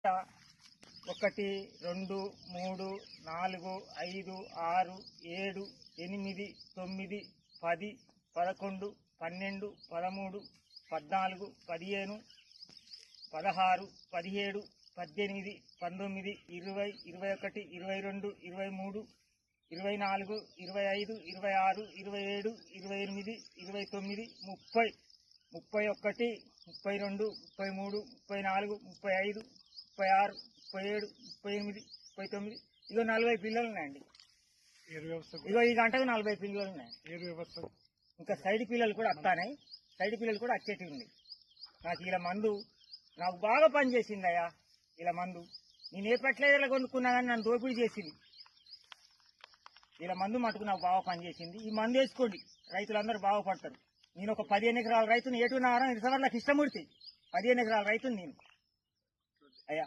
1 2 3 4 5 6 7 8 9 10 11 12 13 14 15 16 17 18 19 20 21 22 23 24 25 26 27 28 29 30 31 32 33 34 35 36 37 38 39 ఇగో 40 పిల్లలు ఉన్నాయండి. ఇగో ఈ గంటకు 40 పిల్లలు ఉన్నాయి. ఇంకా సైడ్ పిల్లలు కూడా వస్తాయి. సైడ్ పిల్లలు కూడా వచ్చేటివి ఉంది. నాకు ఇలా మందు నాకు బాగా పనిచేసిందయ్యా. ఇలా మందు నేను ఏ పట్ల కొనుక్కున్నా కానీ నన్ను దోపిడీ చేసింది. ఇలా మందు మటుకు నాకు బాగా పనిచేసింది. ఈ మందు వేసుకోండి, రైతులందరూ బాగుపడతారు. నేను ఒక 15 ఎకరాల రైతుని ఏటున్నారా ఇంతవరకు నాకు ఇష్టమూర్తి 15 ఎకరాల రైతుని నేను అయ్యా.